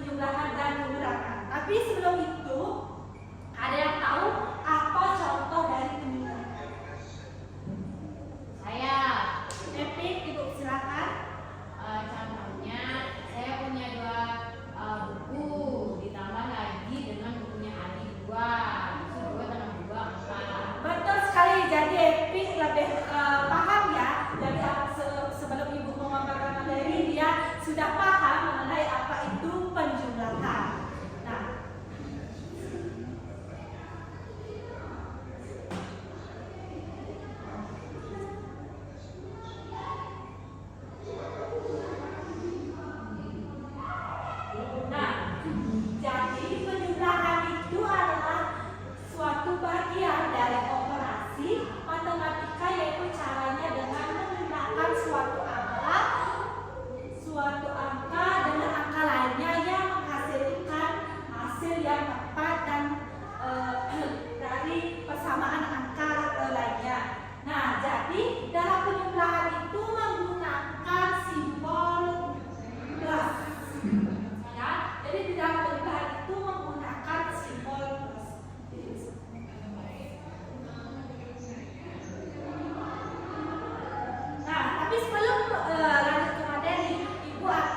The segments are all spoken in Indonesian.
penjumlahan dan pengurangan. Tapi sebelum itu, ada yang tahu apa contoh dari penjumlahan? Saya. Epic, Ibu silakan. Contohnya saya punya dua buku ditambah lagi dengan bukunya Adi dua, itu dua tambah dua empat. Betul sekali. Jadi Epic lebih paham ya. Jadi sebelum Ibu memaparkan materi, dia sudah paham mengenai apa itu penjumlahan. Nah, jadi penjumlahan itu adalah suatu bagian dari operasi matematika, yaitu caranya dengan menggunakan suatu angka dengan angka lainnya yang menghasilkan hasil yang tepat dan dari persamaan angka lainnya. Nah, jadi dalam penjumlahan itu menggunakan simbol plus. Ya, jadi di dalam penjumlahan itu menggunakan simbol plus. Nah, tapi sebelum lanjut ke materi, Ibu akan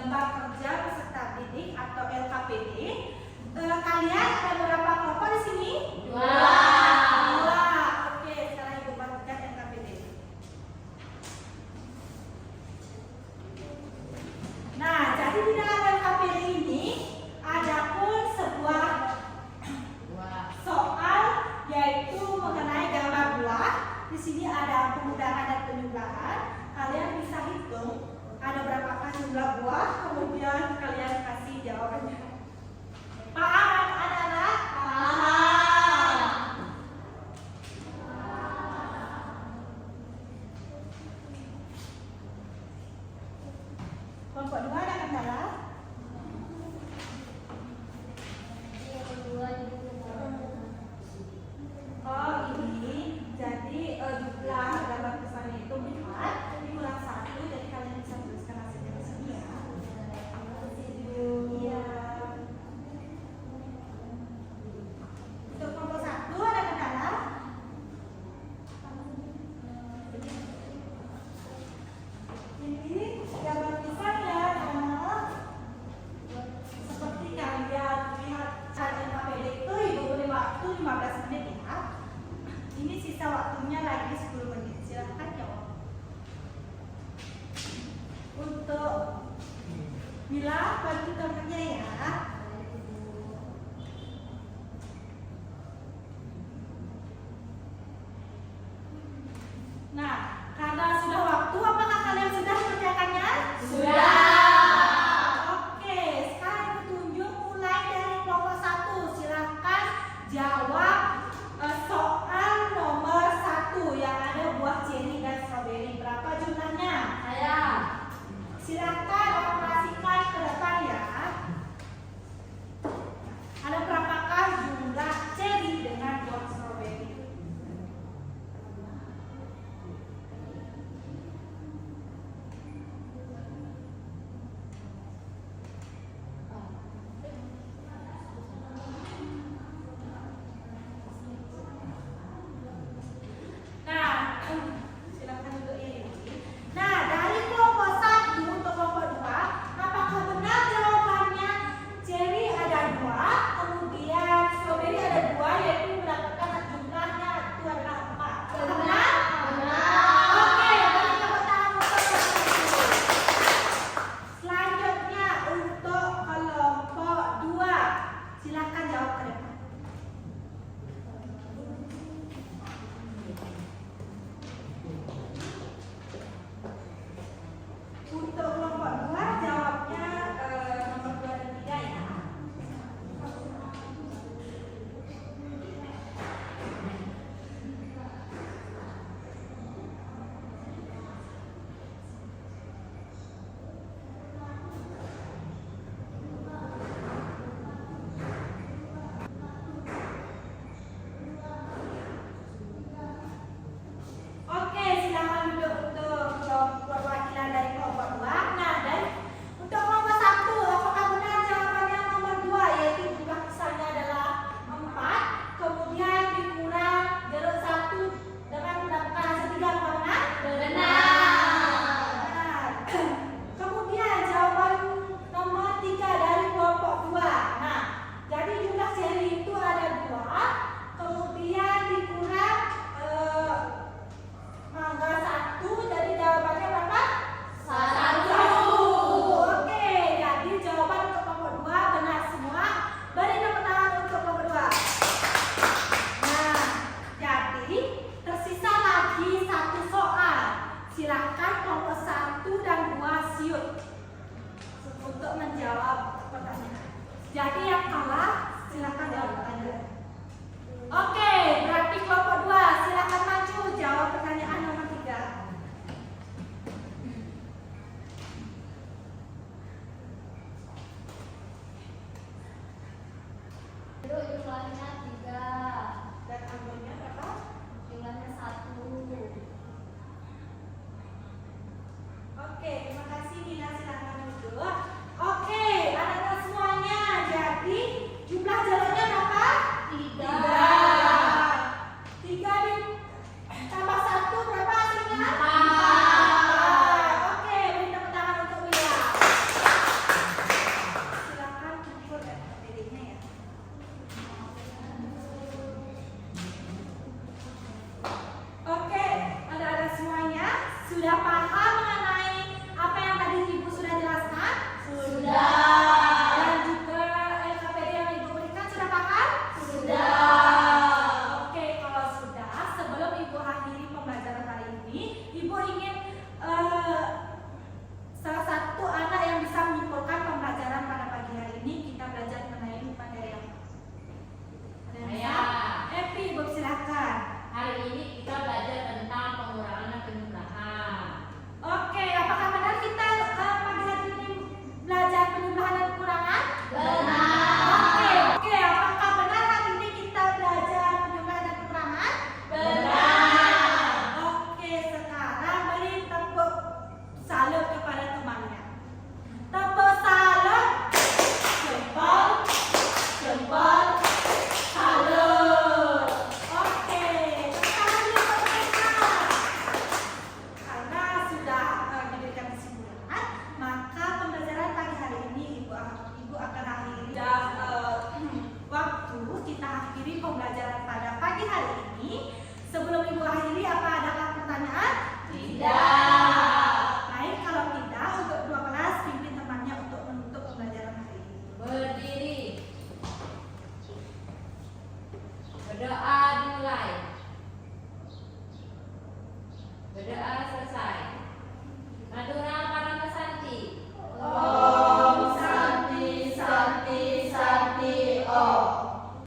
lembar kerja peserta didik atau LKPD. Kalian ada berapa kelompok di sini? Dua. Oke, sekarang Ibu bagikan LKPD. Nah, jadi di dalam LKPD ini ada pun sebuah soal yaitu mengenai gambar buah. Di sini ada pemudahan dan penjumlahan. Kalian bisa hitung ada berapakah jumlah buah, kemudian kalian kasih jawabannya. Paham anak-anak? Paham. Kelompok 2 ada kendala? Oh ini, jadi jumlah gambar pesannya itu 4, dikurang 1, jadi kalian bisa tuliskan hasilnya di sini ya. Iya. Untuk kelompok 1 ada kendala? Ini gambar pesannya seperti kalian lihat cara KPD itu Ibu beri waktu 15 menit ya. Ini sisa waktunya lagi 10 menit. Silahkan jawab. Untuk Mila, bantu gambarnya ya. Nah, karena sudah waktu, apakah kalian sudah mengerjakannya? Oke, sekarang petunjuk mulai dari kelompok 1. Silahkan jawab soal nomor 1 yang ada buah ceri dan stroberi. Berapa jumlahnya? Silahkan